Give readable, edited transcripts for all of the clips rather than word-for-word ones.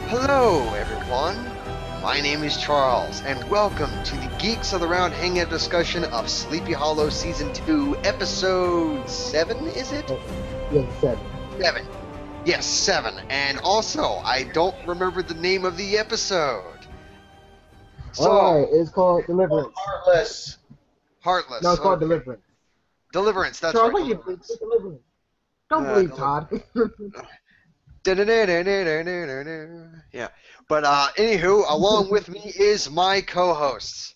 Hello, everyone. My name is Charles, and welcome to the Geeks of the Round Hangout discussion of Sleepy Hollow Season 2, Episode 7, is it? Yeah, 7. 7. Yes, 7. And also, I don't remember the name of the episode. So, Alright, it's called Deliverance. Heartless. Heartless. No, it's called Okay. Deliverance. Deliverance, that's Charles, right. what do you believe? It's Deliverance. Don't believe Todd. Yeah. But anywho, along with me is my co-hosts,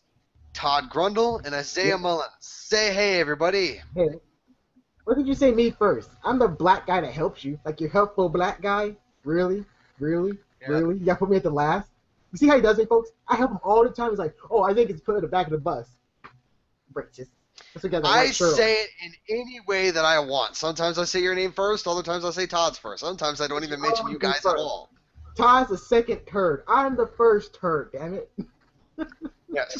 Todd Grundle and Isaiah Mullins. Say hey, everybody. Hey, what did you say me first? I'm the black guy that helps you. Like your helpful black guy? Really? Really? Yeah. Really? You gotta put me at the last? You see how he does it, folks? I help him all the time. He's like, oh, I think it's put in the back of the bus. Britches. I say it in any way that I want. Sometimes I say your name first, other times I say Todd's first. Sometimes I don't even mention you guys at all. Todd's the second turd. I'm the first turd, damn it. Yes.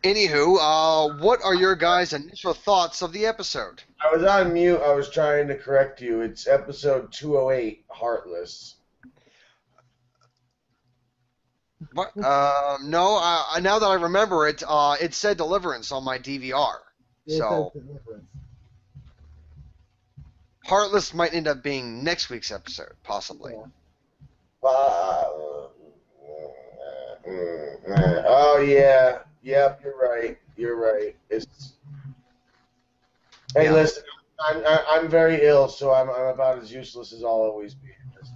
Anywho, what are your guys' initial thoughts of the episode? I was on mute. I was trying to correct you. It's episode 208, Heartless. What? No. Now that I remember it, it said Deliverance on my DVR. Yeah, So it says Deliverance. Heartless might end up being next week's episode, possibly. Yeah. Oh yeah, yep. You're right. You're right. It's. Hey, Yeah. listen. I'm very ill, so I'm about as useless as I'll always be. Just,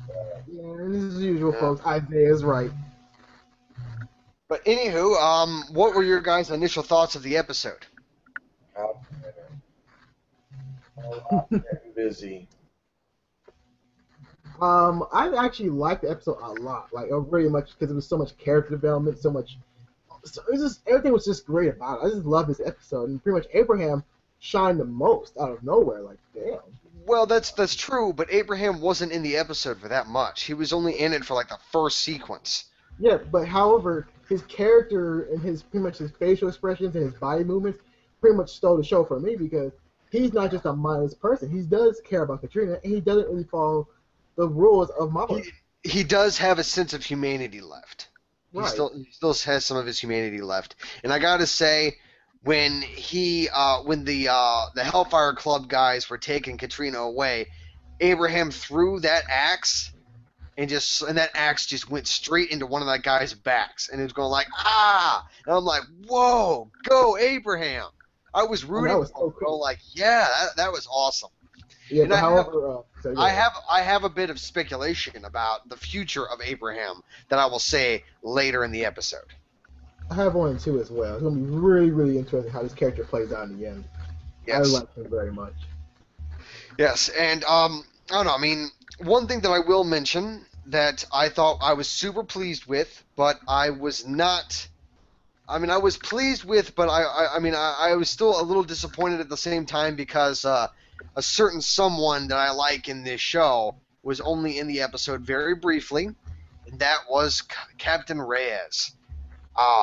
Yeah, and as usual, Yeah. folks, Isaiah's right. But anywho, what were your guys' initial thoughts of the episode? I'm getting busy. I actually liked the episode a lot, like really much, because it was so much character development, so much. So it was just everything was just great about it. I just love this episode, and pretty much Abraham shined the most out of nowhere. Like, damn. Well, that's true, but Abraham wasn't in the episode for that much. He was only in it for like the first sequence. Yeah, but however, his character and his pretty much his facial expressions and his body movements pretty much stole the show for me because he's not just a mindless person. He does care about Katrina, and he doesn't really follow the rules of Mama. He does have a sense of humanity left. Right. He still has some of his humanity left. And I gotta say, when the Hellfire Club guys were taking Katrina away, Abraham threw that axe and that axe just went straight into one of that guy's backs, and it was going like, ah! And I'm like, whoa, go Abraham! I was rooting was for him, so cool. like, yeah, that was awesome. Yeah, And but I however, I have a bit of speculation about the future of Abraham that I will say later in the episode. I have one and two as well. It's gonna be really, really interesting how this character plays out in the end. Yes. I like him very much. Yes, and I don't know. I mean, one thing that I will mention that I thought I was super pleased with, but I was not. I mean, I was pleased with, but I was still a little disappointed at the same time because a certain someone that I like in this show was only in the episode very briefly, and that was Captain Reyes.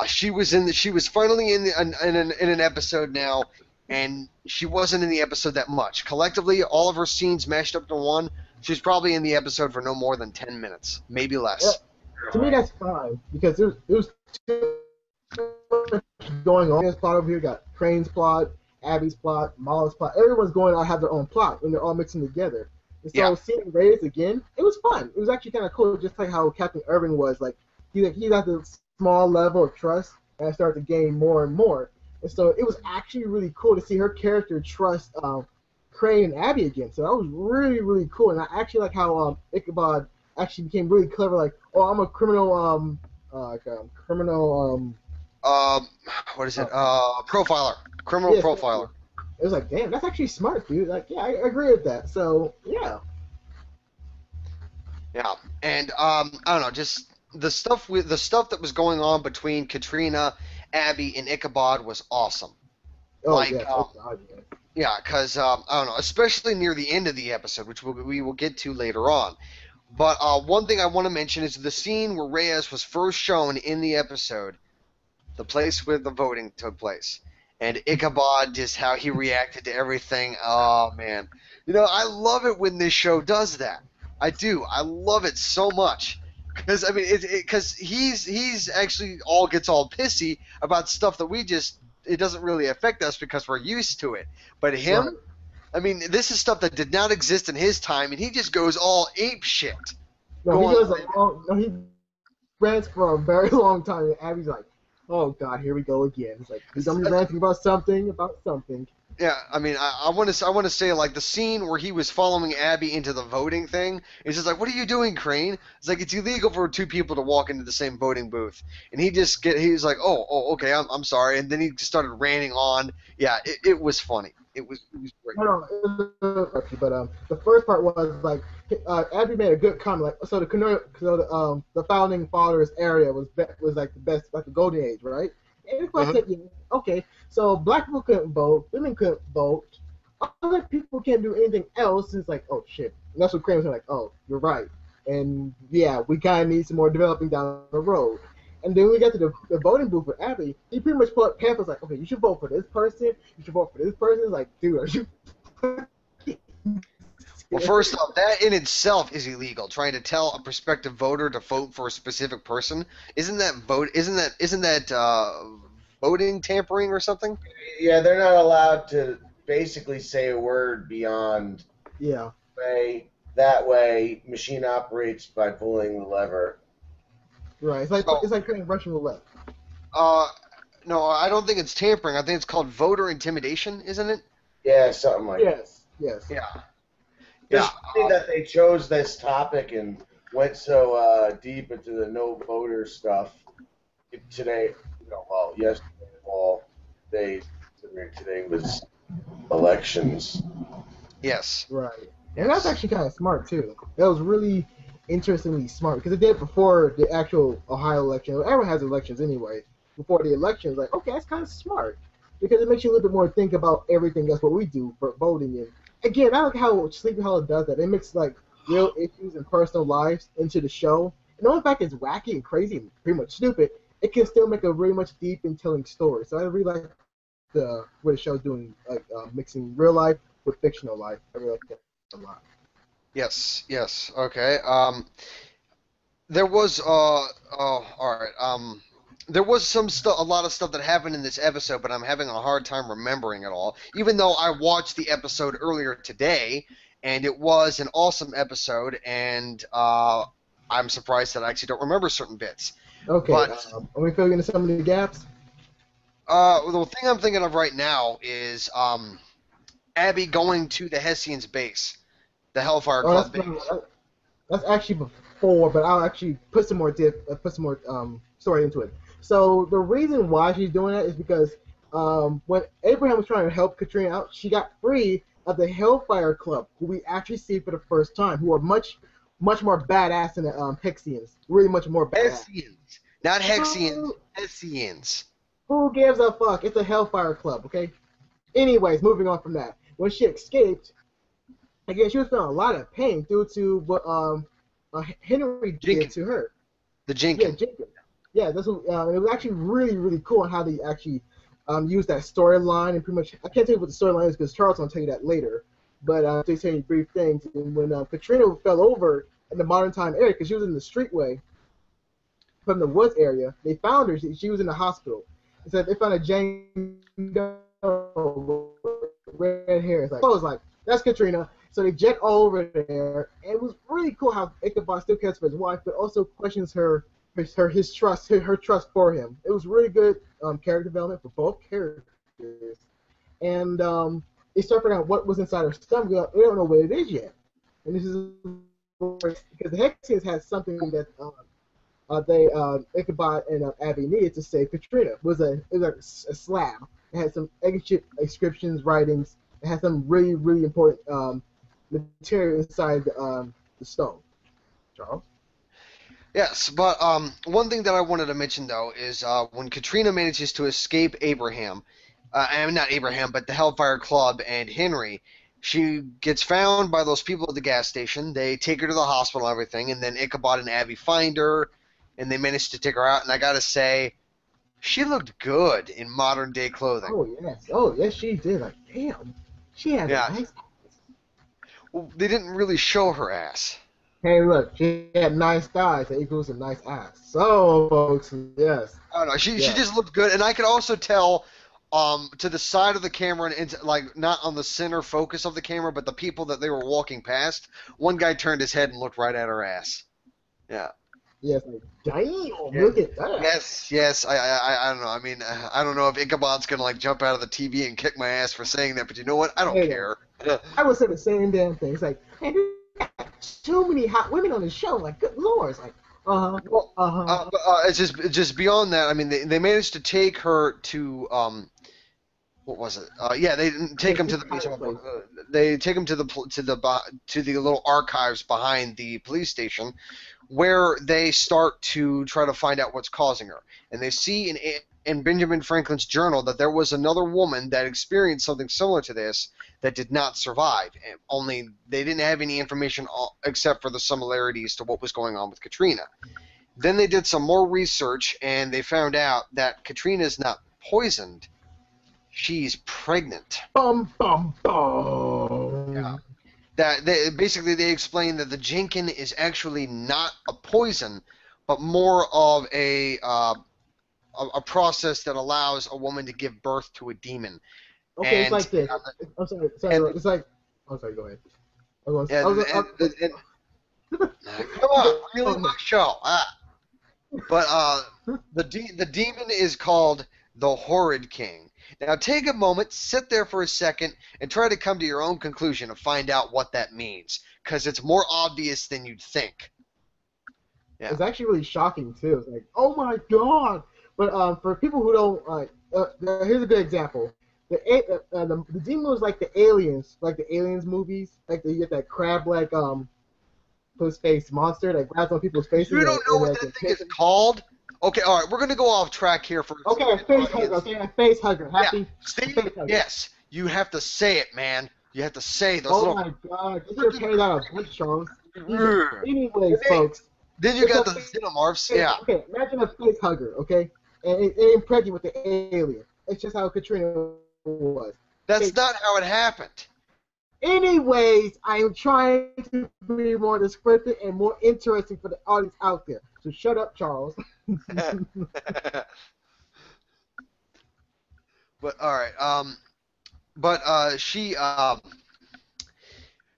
She was finally in an episode now, and she wasn't in the episode that much. Collectively, all of her scenes mashed up to one. She was probably in the episode for no more than 10 minutes, maybe less. Yeah, to me, that's fine because there was too much going on. This plot over here got Crane's plot, Abby's plot, Mala's plot. Everyone's going to have their own plot, and they're all mixing together. And so seeing Reyes again, it was fun. It was actually kind of cool, just like how Captain Irving was. Like he got this small level of trust, and I started to gain more and more. And so it was actually really cool to see her character trust Crane and Abby again. So that was really, really cool. And I actually like how Ichabod actually became really clever. Like, oh, I'm a criminal, What is it? Profiler. Criminal profiler. It was like, damn, that's actually smart, dude. Like, yeah, I agree with that. So, yeah. Yeah, and I don't know, just the stuff that was going on between Katrina, Abby, and Ichabod was awesome. Oh, like, yeah. Yeah, because, I don't know, especially near the end of the episode, which we will get to later on. But one thing I want to mention is the scene where Reyes was first shown in the episode, the place where the voting took place. And Ichabod, just how he reacted to everything. Oh, man. You know, I love it when this show does that. I do. I love it so much. Because I mean, because he's actually gets all pissy about stuff that it doesn't really affect us because we're used to it. But Right. him, I mean, this is stuff that did not exist in his time, and he just goes all ape shit. No, he Going goes like, a long. No, he rants for a very long time, and Abby's like, "Oh God, here we go again." It's like he's gonna be ranting about something, yeah, I mean, I want to say like the scene where he was following Abby into the voting thing. It's just like, what are you doing, Crane? It's like it's illegal for two people to walk into the same voting booth, and he's like, oh, okay, I'm sorry, and then he just started ranting on. Yeah, it was funny. It was great. No, but the first part was like Abby made a good comment. Like, the founding fathers area was like the best, like the golden age, right? And of course, Uh-huh. said, yeah, okay, so black people couldn't vote, women couldn't vote, other people can't do anything else. It's like, oh shit. And that's what Kramer's like, oh, you're right. And yeah, we kind of need some more developing down the road. And then we got to the voting booth with Abby. He pretty much put pamphlets like, okay, you should vote for this person. You should vote for this person. It's like, dude, are you? Well, first off, that in itself is illegal. Trying to tell a prospective voter to vote for a specific person, isn't that voting tampering or something? Yeah, they're not allowed to basically say a word beyond Yeah, way. That way, machine operates by pulling the lever. right. So, It's like playing Russian roulette. uh, no, I don't think it's tampering. I think it's called voter intimidation, isn't it? Yeah, something like that. Yes, yes. Yeah, It's yeah. funny that they chose this topic and went so deep into the no voter stuff today. Well, yesterday, all day, today was elections. Yes, Right. And that's yes. actually kind of smart too. That was really interestingly smart because it did before the actual Ohio election. Everyone has elections anyway. Before the election, it's like, okay, that's kind of smart because it makes you a little bit more think about everything else what we do for voting. And again, I like how Sleepy Hollow does that. It mixes like real issues and personal lives into the show. And all the fact it's wacky and crazy and pretty much stupid, it can still make a really much deep and telling story. So I really like the what the show's doing, like mixing real life with fictional life. I really like that a lot. Yes, yes. Okay. There was all right. There was a lot of stuff that happened in this episode, but I'm having a hard time remembering it all. Even though I watched the episode earlier today, and it was an awesome episode, and I'm surprised that I actually don't remember certain bits. Okay, But let me fill you in some of the gaps. the thing I'm thinking of right now is Abby going to the Hessians base, the Hellfire Oh, Club base. that's actually before, but I'll actually put some more story into it. So the reason why she's doing that is because when Abraham was trying to help Katrina out, she got free of the Hellfire Club, who we actually see for the first time, who are much more badass than the Hexians. Really much more badass. Hessians, not Hexians, Who, Hessians. who gives a fuck? It's a Hellfire Club, okay? Anyways, moving on from that. When she escaped, again, she was feeling a lot of pain due to what Henry did Jenkins, to her. the Yeah, Jenkins. Jacob. Yeah, that's what, it was actually really, really cool on how they actually used that storyline and pretty much. I can't tell you what the storyline is because Charles will tell you that later. But they tell you brief things. And when Katrina fell over in the modern time area, because she was in the streetway from the woods area, they found her. She was in the hospital. It said they found a Jane Doe with red hair. It's like, oh, it's like that's Katrina. So they jet all over there, and it was really cool how Ichabod still cares for his wife, but also questions his trust, her trust for him. It was really good character development for both characters, and they start figuring out what was inside her stomach. They don't know what it is yet, and this is because the Hexians had something that Ichabod and Abby needed to save Katrina. It was a slab. It had some ancient inscriptions, writings. It had some really, really important material inside the stone. Charles? Yes, but one thing that I wanted to mention though is when Katrina manages to escape Abraham, I mean not Abraham, but the Hellfire Club and Henry, she gets found by those people at the gas station. They take her to the hospital and everything, and then Ichabod and Abby find her, and they manage to take her out. And I gotta say, she looked good in modern day clothing. Oh yes, she did. Like, damn, she had a Yeah, nice. well, they didn't really show her ass. Hey, look, she had nice thighs that equals a nice ass. So, folks, yes, I don't know. She yes, just looked good, and I could also tell to the side of the camera and into, like not on the center focus of the camera, but the people that they were walking past. One guy turned his head and looked right at her ass. Yeah. yes. Like, damn, Yeah. look at that. Yes, yes. I don't know. I mean, I don't know if Ichabod's gonna like jump out of the TV and kick my ass for saying that, but you know what? I don't Hey, though, care. I would say the same damn thing. It's like, hey, there's too many hot women on the show. Like, good lord. It's like, Well, uh-huh. it's just beyond that. I mean, they managed to take her to what was it? Yeah, they didn't take him to It's the a higher basement. place. They take him to the little archives behind the police station, where they start to try to find out what's causing her. And they see in Benjamin Franklin's journal that there was another woman that experienced something similar to this that did not survive. Only they didn't have any information except for the similarities to what was going on with Katrina. Then they did some more research and they found out that Katrina is not poisoned. She's pregnant. Bum, bum, Yeah. bum. That they explain that the Jenkin is actually not a poison, but more of a process that allows a woman to give birth to a demon. Okay, it's And like this. I'm sorry, sorry. and It's like, I'm sorry. Go ahead. and, and come on, really oh, my no. show. But the demon is called the Horrid King. Now take a moment, sit there for a second, and try to come to your own conclusion and find out what that means, because it's more obvious than you'd think. Yeah. It's actually really shocking too. It's like, oh my god! But for people who don't like, here's a good example. The demon was like the aliens movies. Like you get that crab like puss face monster that grabs on people's faces You don't know and what like that can thing piss is them. called? Okay, all right, we're gonna go off track here for a Okay, a second, face hugger. audience. Okay, a face hugger. Yeah, Happy a see? face hugger. Yes, you have to say it, man. You have to say those Oh little. my god! Get your painted out of wood, Charles. Anyways, Then folks, then you it's a got the xenomorphs. face. Yeah, Okay, imagine a face hugger. Okay, and it ain't pregnant with the alien. It's just how Katrina was. that's Okay. not how it happened. Anyways, I am trying to be more descriptive and more interesting for the audience out there. So shut up, Charles. But all right, she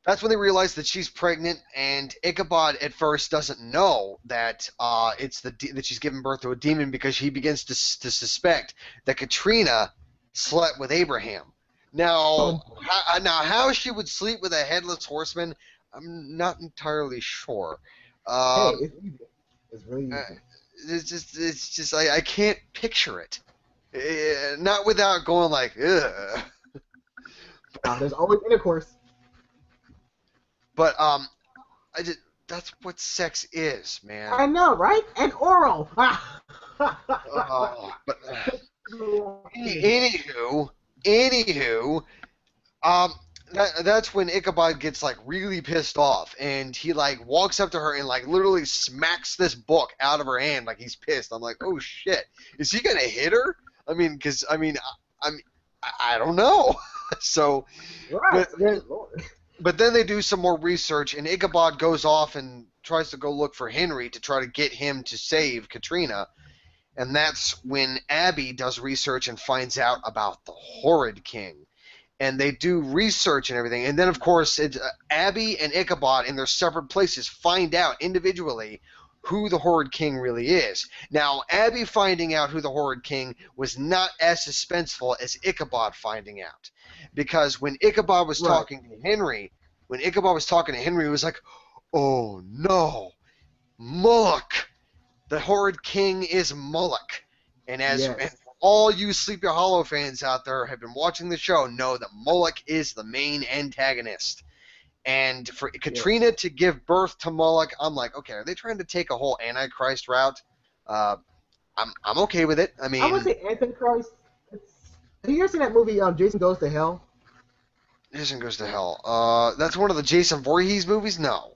that's when they realize that she's pregnant, and Ichabod at first doesn't know that that she's giving birth to a demon because he begins to suspect that Katrina slept with Abraham. Now, how she would sleep with a headless horseman, I'm not entirely sure. Hey, Um, it's easy. It's really uh, easy. it's just I can't picture it. Not without going like, ugh. There's always intercourse. But I just that's what sex is, man. I know, right? And oral. But anywho, um, that's when Ichabod gets like really pissed off, and he like walks up to her and like literally smacks this book out of her hand like he's pissed. I'm like, oh shit, is he gonna hit her? I mean, because I don't know. So, Right. but Good Lord. but then they do some more research, and Ichabod goes off and tries to go look for Henry to try to get him to save Katrina. And that's when Abby does research and finds out about the Horrid King. And they do research and everything. And then, of course, it's, Abby and Ichabod in their separate places find out individually who the Horrid King really is. Now, Abby finding out who the Horrid King was not as suspenseful as Ichabod finding out. Because when Ichabod was Right. talking to Henry, he was like, oh no, Moloch! The Horrid King is Moloch. And Yes. and all you Sleepy Hollow fans out there have been watching the show know that Moloch is the main antagonist. And for Katrina to give birth to Moloch, I'm like, okay, are they trying to take a whole Antichrist route? I'm okay with it. I I would mean, say Antichrist. Have you ever seen that movie, Jason Goes to Hell? Jason Goes to Hell. That's one of the Jason Voorhees movies? No.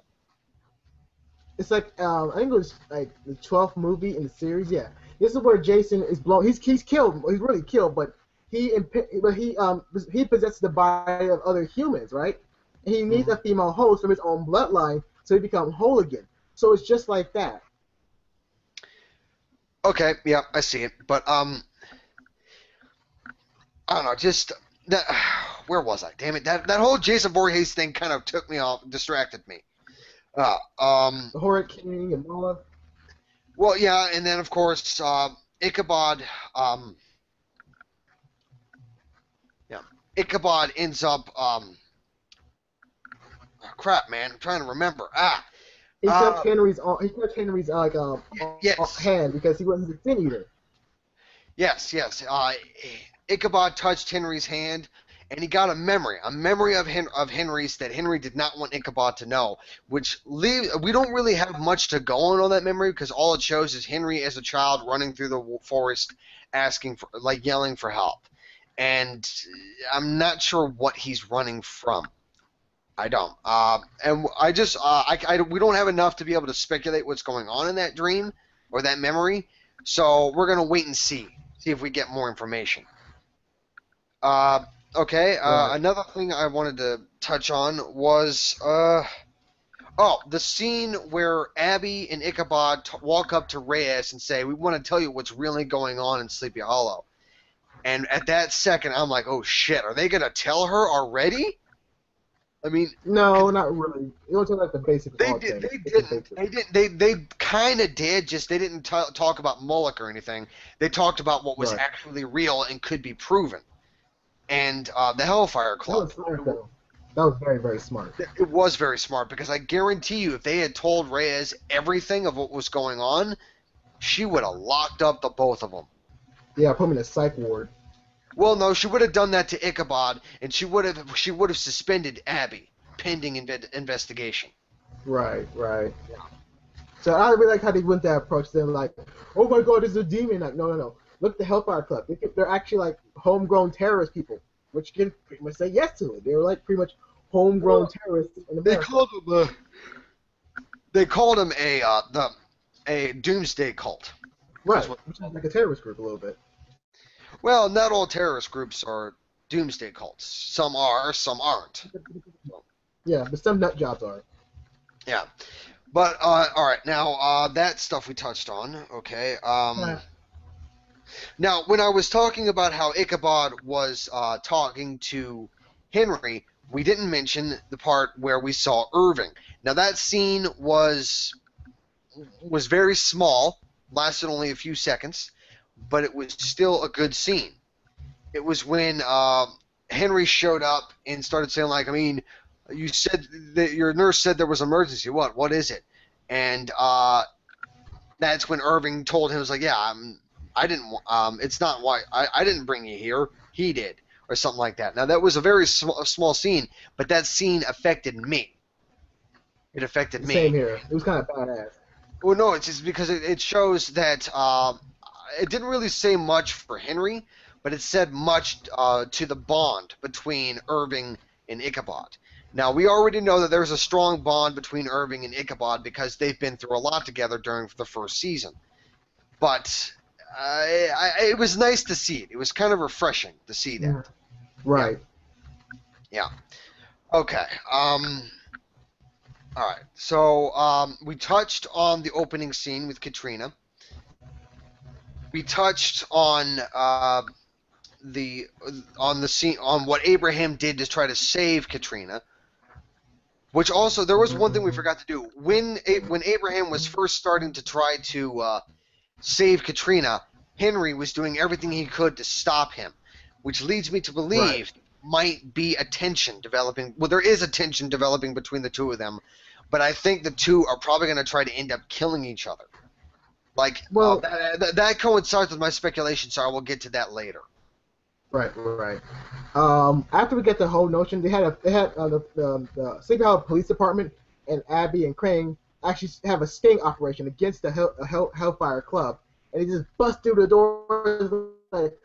It's like I think it was like the 12th movie in the series. Yeah, this is where Jason is blown. He's killed. He's really killed, but he possesses the body of other humans, right? And he needs a female host from his own bloodline so he become whole again. So it's just like that. Okay, yeah, I see it. But I don't know, just that. Where was I? Damn it! That whole Jason Voorhees thing kind of took me off, distracted me. The Horrid King and all that. Well, yeah, and then of course Ichabod. Yeah, Ichabod ends up. Crap, man, I'm trying to remember. He touched Henry's like Yes. hand because he wasn't a sin eater. Yes. Ichabod touched Henry's hand, and he got a memory of Henry's that Henry did not want Ichabod to know. We don't really have much to go on that memory because all it shows is Henry as a child running through the forest, asking for, like, yelling for help, and I'm not sure what he's running from. I don't. And I just, we don't have enough to be able to speculate what's going on in that dream or that memory. So we're gonna wait and see if we get more information. Okay. Right. Another thing I wanted to touch on was, the scene where Abby and Ichabod walk up to Reyes and say, "We want to tell you what's really going on in Sleepy Hollow." And at that second, I'm like, "Oh shit! Are they gonna tell her already?" I mean, no, not really. It was like the basic. They didn't. They kind of did. Just they didn't talk about Moloch or anything. They talked about what was actually real and could be proven. And the Hellfire Club. That was smart, though. That was very, very smart. It was very smart because I guarantee you, if they had told Reyes everything of what was going on, she would have locked up the both of them. Yeah, put him in a psych ward. Well, no, she would have done that to Ichabod, and she would have suspended Abby pending investigation. Right. Yeah. So I really like how they went that approach. They're like, "Oh my God, this is a demon!" Like, no. Look at the Hellfire Club. They're actually like homegrown terrorist people, which can pretty much say yes to it. They were like pretty much homegrown terrorists in America. They called them a doomsday cult. Right, which is like a terrorist group a little bit. Well, not all terrorist groups are doomsday cults. Some are, some aren't. Yeah, but some nut jobs are. Yeah. But, all right, now, that stuff we touched on, okay. Now, when I was talking about how Ichabod was talking to Henry, we didn't mention the part where we saw Irving. Now, that scene was very small, lasted only a few seconds, but it was still a good scene. It was when Henry showed up and started saying, like, I mean, you said that your nurse said there was an emergency. What is it? And that's when Irving told him, it was like, yeah, it's not why I didn't bring you here. He did, or something like that. Now, that was a very small scene, but that scene affected me. It affected me. Same here. It was kind of badass. Well, no, it's just because it shows that it didn't really say much for Henry, but it said much to the bond between Irving and Ichabod. Now, we already know that there's a strong bond between Irving and Ichabod because they've been through a lot together during the first season. But it was nice to see it. It was kind of refreshing to see that. Yeah. Right. Yeah. Okay. All right. So we touched on the opening scene with Katrina. We touched on the scene on what Abraham did to try to save Katrina. Which also, there was one thing we forgot to do. When Abraham was first starting to try to save Katrina, Henry was doing everything he could to stop him, which leads me to believe might be a tension developing. Well, there is a tension developing between the two of them, but I think the two are probably going to try to end up killing each other. Like, well, that coincides with my speculation, so I will get to that later. Right. After we get the whole notion, they had the Sleepy Hollow Police Department and Abby and Crane actually have a sting operation against the Hellfire Club, and they just bust through the door like,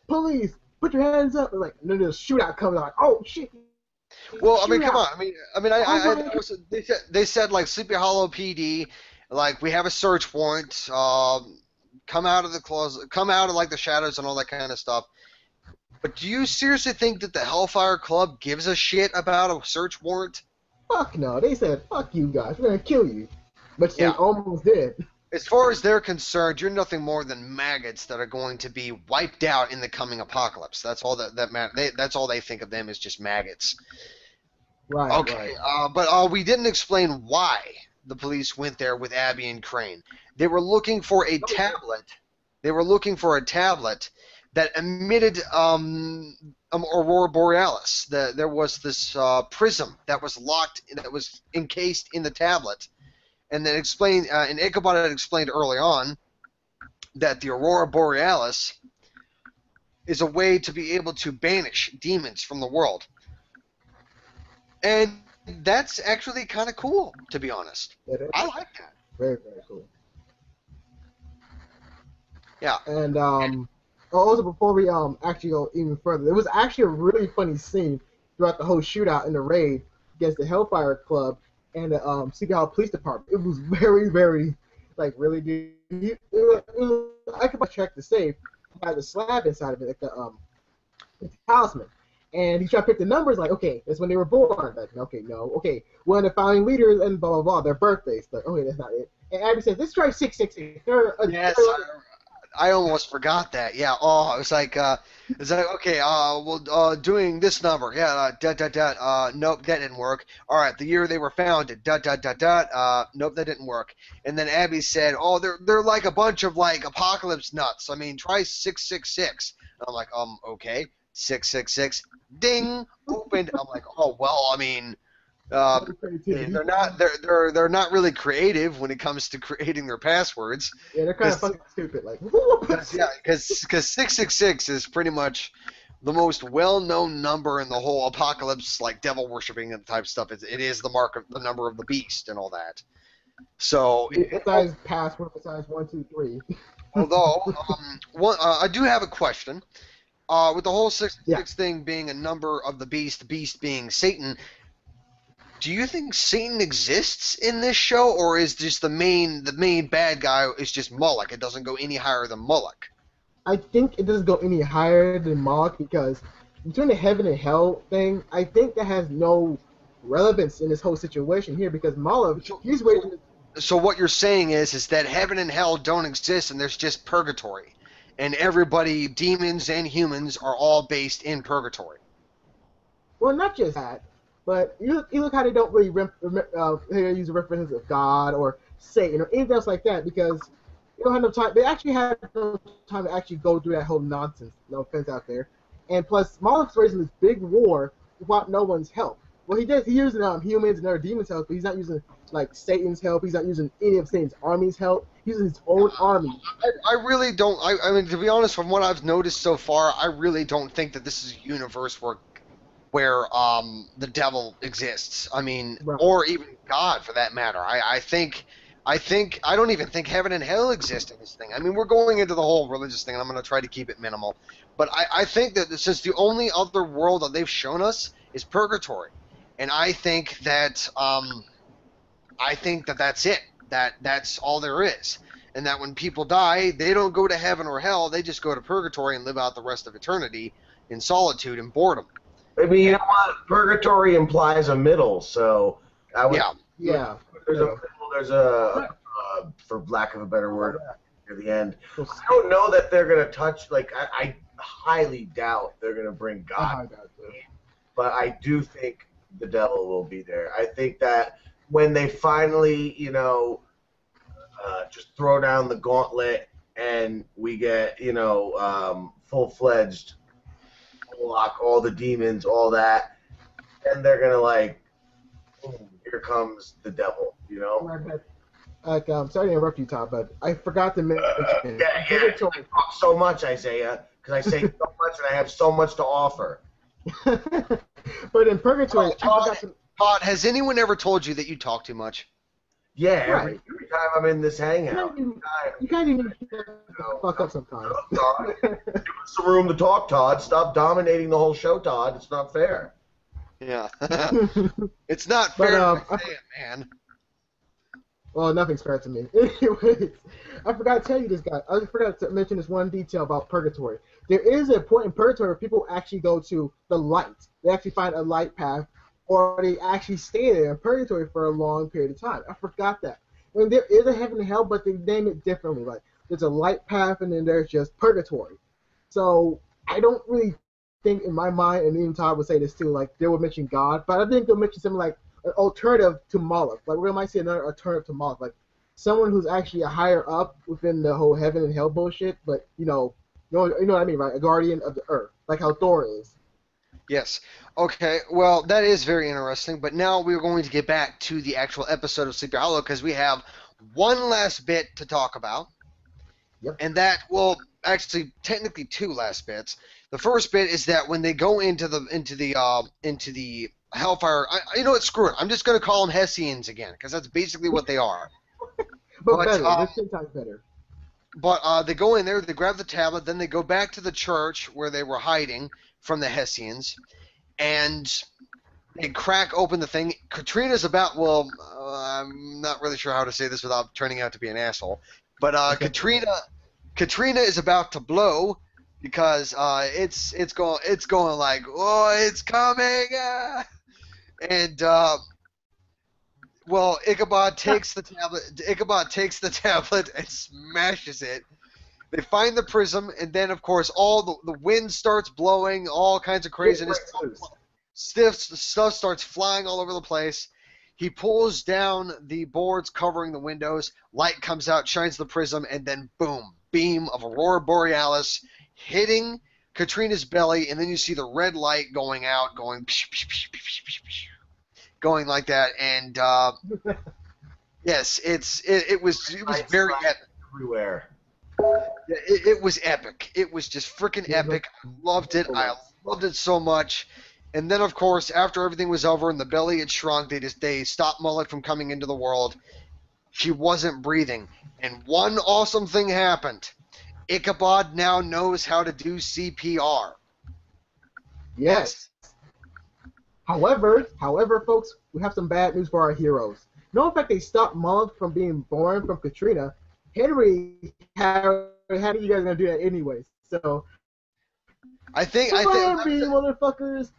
"Police, put your hands up!" Like, and then there's a shootout coming. Like, oh shit! Well, I mean, come on. They said like Sleepy Hollow PD, like we have a search warrant. Come out of the closet, come out of like the shadows and all that kind of stuff. But do you seriously think that the Hellfire Club gives a shit about a search warrant? Fuck no. They said, fuck you guys. We're going to kill you. Which they Yeah. almost did. As far as they're concerned, you're nothing more than maggots that are going to be wiped out in the coming apocalypse. That's all that's all they think of them as, just maggots. Right, Okay, right. but we didn't explain why the police went there with Abby and Crane. They were looking for a tablet. They were looking for a tablet that emitted aurora borealis. There was this prism that was encased in the tablet, and then explained. And Ichabod had explained early on that the aurora borealis is a way to be able to banish demons from the world. And that's actually kind of cool, to be honest. It is. I like that. Very, very cool. Yeah. And also before we actually go even further, there was actually a really funny scene throughout the whole shootout in the raid against the Hellfire Club and the Secret Hall Police Department. It was very, very really dude. I could check the safe, had the slab inside of it, like the talisman. And he tried to pick the numbers, like, okay, that's when they were born. Like, okay, no, okay, one of the founding leaders and blah blah blah, their birthdays. Like, okay, that's not it. And Abby says, let's try 666. Yes, I almost forgot that. Yeah. Oh, it's like okay. Doing this number. Yeah. Nope, that didn't work. All right, the year they were founded. Nope, that didn't work. And then Abby said, oh, they're like a bunch of like apocalypse nuts. I mean, try 666. And I'm like, okay, 666. Ding, opened. I'm like, oh well. I mean. They're not really creative when it comes to creating their passwords. Yeah, they're kind of fucking stupid. Like, yeah, because 666 is pretty much the most well-known number in the whole apocalypse, like devil worshipping and type stuff. It is the mark of the number of the beast and all that. So besides password, besides 1, 2, 3. Although I do have a question. With the whole 666 thing being a number of the beast being Satan. Do you think Satan exists in this show, or is just the main bad guy is just Moloch? It doesn't go any higher than Moloch. I think it doesn't go any higher than Moloch because between the heaven and hell thing, I think that has no relevance in this whole situation here because Moloch, he's waiting. So what you're saying is that heaven and hell don't exist and there's just purgatory, and everybody, demons and humans, are all based in purgatory. Well, not just that. But you look how they don't really use references of God or Satan or anything else like that because they don't have no time. They actually have no time to actually go through that whole nonsense. No offense out there. And plus, Moloch's raising this big war without no one's help. Well, he's using humans and other demons' help, but he's not using like Satan's help. He's not using any of Satan's army's help. He's using his own army. I really don't. I mean, to be honest, from what I've noticed so far, I really don't think that this is a universe where the devil exists. I mean, right. Or even God for that matter. I don't even think heaven and hell exist in this thing. I mean, we're going into the whole religious thing, and I'm going to try to keep it minimal. But I think that since the only other world that they've shown us is purgatory, and I think that that's it. That's all there is. And that when people die, they don't go to heaven or hell. They just go to purgatory and live out the rest of eternity in solitude and boredom. I mean, you know what? Purgatory implies a middle, so I would. Yeah. There's a for lack of a better word, near the end. I don't know that they're gonna touch. Like, I highly doubt they're gonna bring God, but I do think the devil will be there. I think that when they finally, just throw down the gauntlet and we get, full-fledged. Lock all the demons, all that, and they're gonna like, boom, here comes the devil, Like, sorry to interrupt you, Todd, but I forgot to mention. I talk so much, Isaiah, because I say so much and I have so much to offer. But in Purgatory, Todd, has anyone ever told you that you talk too much? Yeah, every time I'm in this hangout. You can't even fuck up sometimes. Give us some room to talk, Todd. Stop dominating the whole show, Todd. It's not fair. Yeah. It's not fair to say it, man. Well, nothing's fair to me. Anyways, I forgot to tell you this, guy. I forgot to mention this one detail about Purgatory. There is a point in Purgatory where people actually go to the light. They actually find a light path or they actually stay there in purgatory for a long period of time. I forgot that. I mean, there is a heaven and hell, but they name it differently. Like there's a light path, and then there's just purgatory. So I don't really think in my mind, and even Todd would say this too, like they would mention God, but I think they'll mention something like an alternative to Moloch. Like we might see another alternative to Moloch, like someone who's actually a higher up within the whole heaven and hell bullshit, but you know what I mean, right? A guardian of the earth, like how Thor is. Yes. Okay. Well, that is very interesting. But now we're going to get back to the actual episode of Sleepy Hollow because we have one last bit to talk about, Yep. and that well, actually, technically two last bits. The first bit is that when they go into the Hellfire, you know what? Screw it. I'm just going to call them Hessians again because that's basically what they are. But But, better, they're 10 times better. But they go in there, they grab the tablet, then they go back to the church where they were hiding from the Hessians, and they crack open the thing. Katrina's about, well, I'm not really sure how to say this without turning out to be an asshole, but Katrina is about to blow because it's going like, oh, it's coming, and well, Ichabod takes the tablet. Ichabod takes the tablet and smashes it. They find the prism, and then, of course, all the wind starts blowing, all kinds of craziness. Stuff starts flying all over the place. He pulls down the boards covering the windows. Light comes out, shines the prism, and then boom, beam of Aurora Borealis hitting Katrina's belly, and then you see the red light going out, going going like that, and yes, it was very epic. Everywhere. It was epic. It was just freaking epic. I loved it. I loved it so much. And then, of course, after everything was over and the belly had shrunk, they stopped Mullet from coming into the world. She wasn't breathing, and one awesome thing happened. Ichabod now knows how to do CPR. Yes. However, folks, we have some bad news for our heroes. No, in fact, they stopped Moloch from being born from Katrina. Henry how you guys gonna do that anyways? So I think motherfuckers.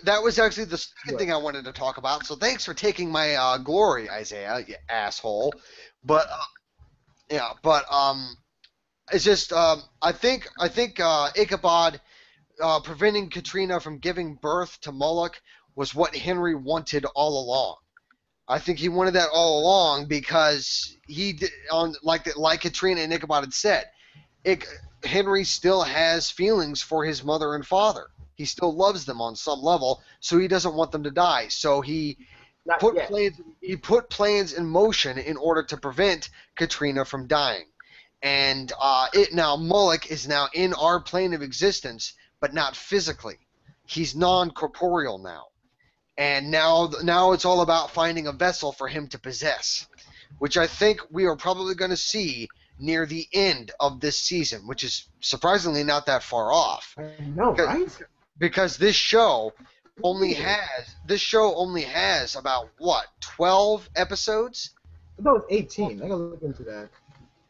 that was actually the second thing I wanted to talk about. So thanks for taking my glory, Isaiah, you asshole. But it's just I think Ichabod preventing Katrina from giving birth to Moloch was what Henry wanted all along. I think he wanted that all along because he did, like Katrina and Ichabod had said, Henry still has feelings for his mother and father. He still loves them on some level, so he doesn't want them to die. So he put plans in motion in order to prevent Katrina from dying. And now Moloch is now in our plane of existence, but not physically. He's non-corporeal now. And now it's all about finding a vessel for him to possess, which I think we are probably going to see near the end of this season, which is surprisingly not that far off. I know, right? Because this show only has about 12 episodes? No, it's 18. I gotta look into that.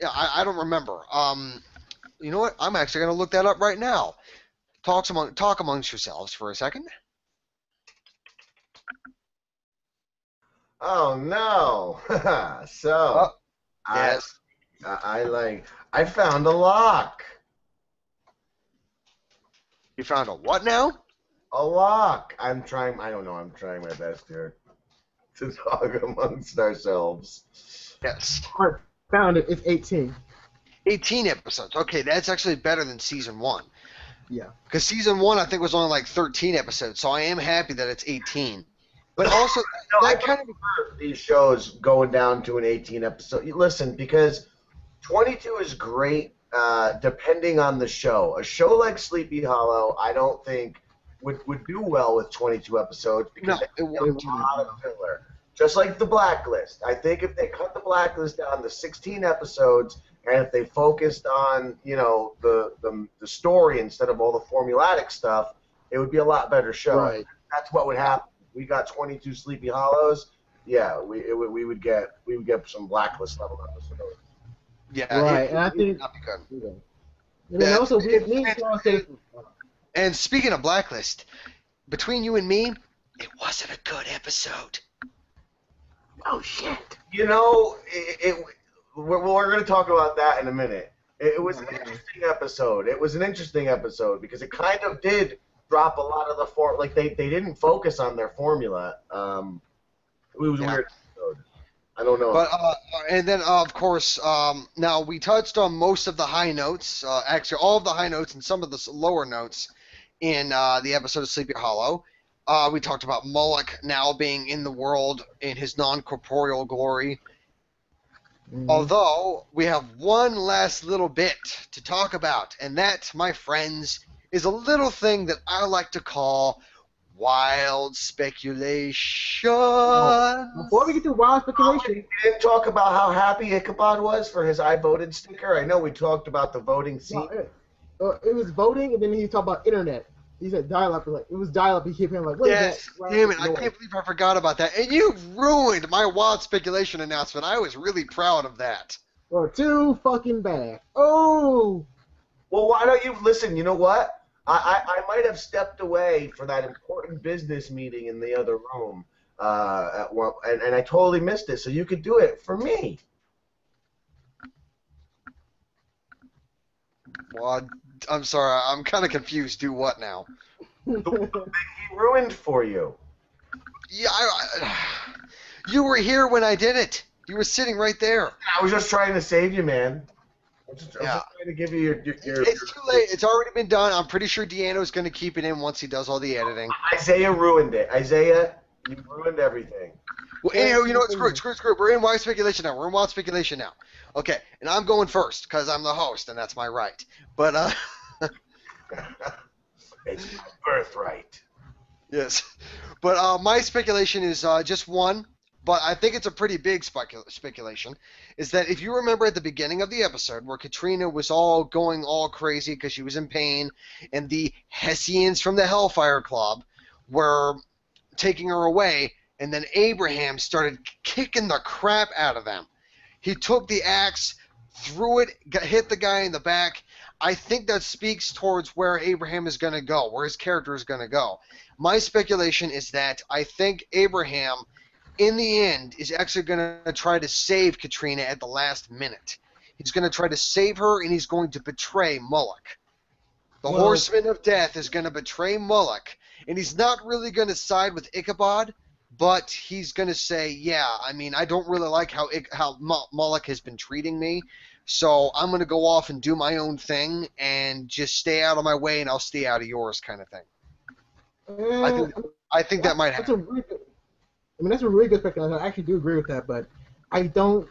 Yeah, I don't remember. You know what? I'm actually going to look that up right now. Talk amongst yourselves for a second. Oh no! Yes. I found a lock. You found a what now? A lock. I'm trying my best here to talk amongst ourselves. Yes. Art found it. It's 18. 18 episodes. Okay, that's actually better than season 1. Yeah. Because season 1, I think, was only like 13 episodes, so I am happy that it's 18. But also, I kind of prefer these shows going down to an 18 episode. Listen, because 22 is great depending on the show. A show like Sleepy Hollow, I don't think would do well with 22 episodes because it a lot of filler. Just like The Blacklist. I think if they cut The Blacklist down to 16 episodes and if they focused on, the story instead of all the formulatic stuff, it would be a lot better show. Right. That's what would happen. We got 22 Sleepy Hollows. Yeah, we would get some Blacklist level episodes. Yeah, right. And I think not be good. And then also, and speaking of Blacklist, between you and me, It wasn't a good episode. Oh shit. You know, we're going to talk about that in a minute. It was an Okay. interesting episode. It was an interesting episode because it kind of did drop a lot of the form. Like they didn't focus on their formula. It was a Yeah. weird episode. I don't know. But and then of course, now we touched on most of the high notes, actually all of the high notes and some of the lower notes in the episode of Sleepy Hollow. We talked about Moloch now being in the world in his non-corporeal glory. Mhm. Although we have one last little bit to talk about, and that, my friends, is a little thing that I like to call wild speculation. Before we get to wild speculation, We didn't talk about how happy Ichabod was for his I voted sticker. I know we talked about the voting scene. it was voting, and then he talked about internet. He said dial-up. Like it was dial-up. He kept hearing like, "What is Yes, that?" damn it! I Noise. can't believe I forgot about that. And you ruined my wild speculation announcement. I was really proud of that. Or too fucking bad. Oh, Well, why don't you listen? You know what? I might have stepped away for that important business meeting in the other room at one, and I totally missed it. So you could do it for me. Well, I'm sorry. I'm kind of confused. Do what now? He ruined for you. Yeah, you were here when I did it. You were sitting right there. I was just trying to save you, man. I was just trying to give you your It's too late. It's already been done. I'm pretty sure Deano's going to keep it in once he does all the editing. Isaiah ruined it. Isaiah, you ruined everything. Well, anyhow, you know what? Screw it. We're in wild speculation now. Okay, and I'm going first because I'm the host, and that's my right. But It's my birthright. yes. But my speculation is just one, but I think it's a pretty big speculation. Is that if you remember at the beginning of the episode where Katrina was all going all crazy because she was in pain, and the Hessians from the Hellfire Club were taking her away, and then Abraham started kicking the crap out of them. He took the axe, threw it, hit the guy in the back. I think that speaks towards where Abraham is going to go, where his character is going to go. My speculation is that I think Abraham, in the end, is actually going to try to save Katrina at the last minute. He's going to try to save her, and he's going to betray Moloch. The Horseman of Death is going to betray Moloch, and he's not really going to side with Ichabod, but he's going to say, yeah, I mean, I don't really like how Moloch has been treating me, so I'm going to go off and do my own thing and just stay out of my way, and I'll stay out of yours kind of thing. I think that might happen. That's a really good speculation. I actually do agree with that, but I don't.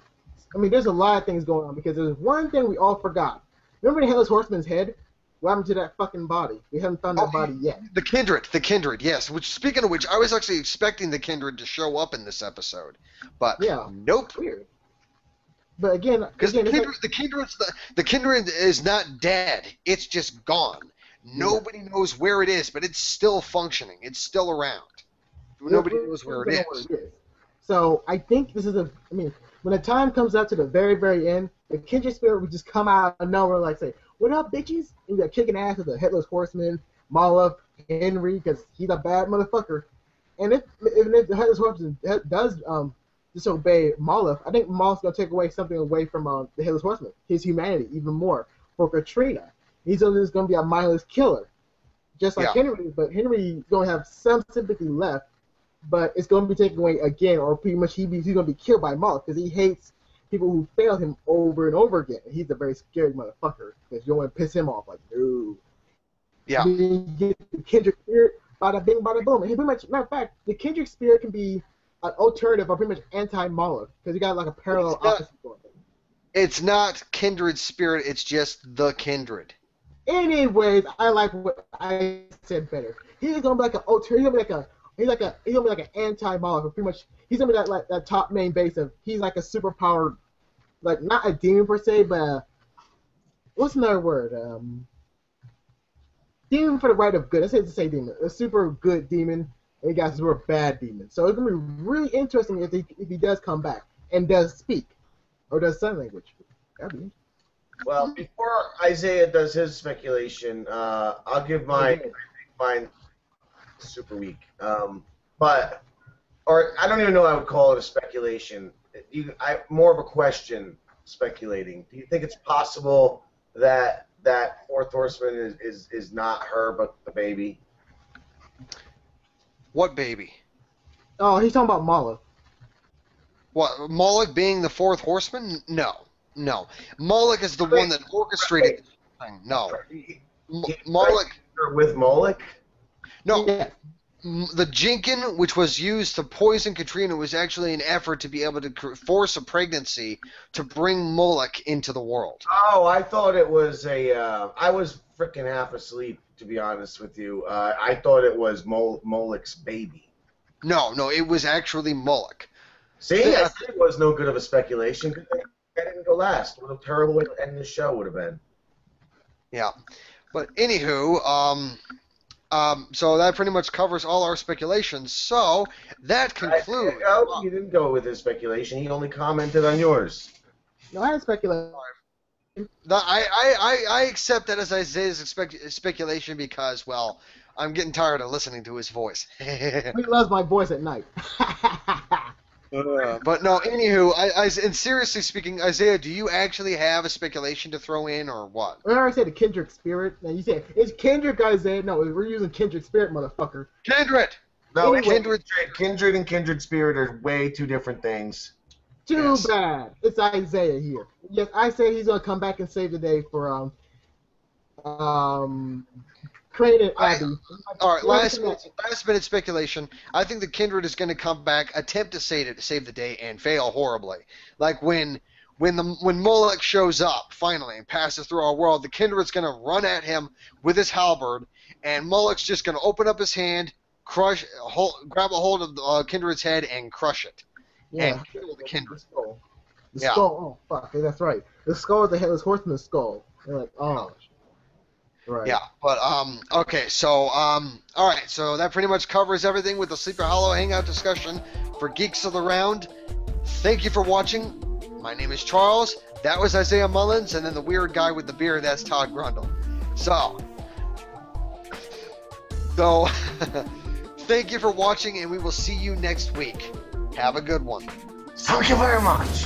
I mean, there's a lot of things going on because there's one thing we all forgot. Remember the Headless Horseman's head? What happened to that fucking body? We haven't found that body yet. The Kindred, yes. Which, speaking of which, I was actually expecting the Kindred to show up in this episode, but nope. Weird. But again, because the Kindred is not dead; it's just gone. Nobody knows where it is, but it's still functioning. It's still around. Nobody knows where it is. So I think this is I mean, when the time comes up to the very, very end, the Kindred spirit would just come out of nowhere, like say, "What up, bitches?" And they're kicking ass of the Headless Horseman, Moloch, Henry, because he's a bad motherfucker. And if the Headless Horseman does disobey Moloch, I think Moloch's gonna take something away from the Headless Horseman, his humanity, even more for Katrina. He's just gonna be a mindless killer, just like Henry. But Henry's gonna have some sympathy left, but it's gonna be taken away again, or pretty much he's gonna be killed by Moloch because he hates people who failed him over and over again. He's a very scary motherfucker because you don't want to piss him off. Like, no. Yeah. You get the Kindred spirit, bada bing, bada boom. And he pretty much, matter of fact, the Kindred spirit can be an alternative or pretty much anti-Moloch because you got like a parallel opposite going. It's not Kindred spirit. It's just the Kindred. Anyways, I like what I said better. He's gonna be like an alternative. He's gonna be like an anti-Moloch. Pretty much, he's gonna be that top main base of. He's like a superpowered, like not a demon per se, but what's another word? Demon for the right of good. Let's say demon. A super good demon, and you guys were a bad demon. So it's gonna be really interesting if he does come back and does speak or does sign language. That'd be. Well, before Isaiah does his speculation, I'll give mine super weak. but or I don't even know. I would call it a speculation. More of a question. Speculating. Do you think it's possible that that fourth horseman is not her but the baby? What baby? Oh, he's talking about Mala. What, Moloch being the fourth horseman? No. Moloch is the one that orchestrated this thing. No. Moloch with Moloch? No. Yeah. The Jinkin, which was used to poison Katrina, was actually an effort to be able to force a pregnancy to bring Moloch into the world. Oh, I thought it was I was freaking half asleep, to be honest with you. I thought it was Moloch's baby. No, it was actually Moloch. See, I said it was no good of a speculation. Good thing I didn't go last. What a terrible way to end the show would have been. Yeah. But anywho, so that pretty much covers all our speculations. So that concludes. You didn't go with his speculation. He only commented on yours. No, I had speculation. I accept that as Isaiah's speculation because, well, I'm getting tired of listening to his voice. He loves my voice at night. But no, anywho, and seriously speaking, Isaiah, do you actually have a speculation to throw in, or what? I already said the Kendrick Spirit. Now you said it's Kendrick, Isaiah. No, we're using Kendrick Spirit, motherfucker. Kindred! No, Anyway. Kindred and Kindred Spirit are way two different things. Too bad. It's Isaiah here. Yes, I say he's gonna come back and save the day for Crane and Abby. All right, last minute speculation. I think the Kindred is going to come back, attempt to save the day, and fail horribly. Like when Moloch shows up finally and passes through our world, the Kindred's going to run at him with his halberd, and Moloch's just going to open up his hand, grab a hold of the Kindred's head, and crush it. Yeah. And kill the Kindred. The skull. Oh fuck, that's right. The skull is the headless horseman's skull. They're like, oh. Right. Yeah, but okay, so all right, so that pretty much covers everything with the Sleeper Hollow Hangout discussion for Geeks of the Round. Thank you for watching. My name is Charles. That was Isaiah Mullins, and then the weird guy with the beard, that's Todd Grundle. So thank you for watching, and we will see you next week. Have a good one. Thank you very much.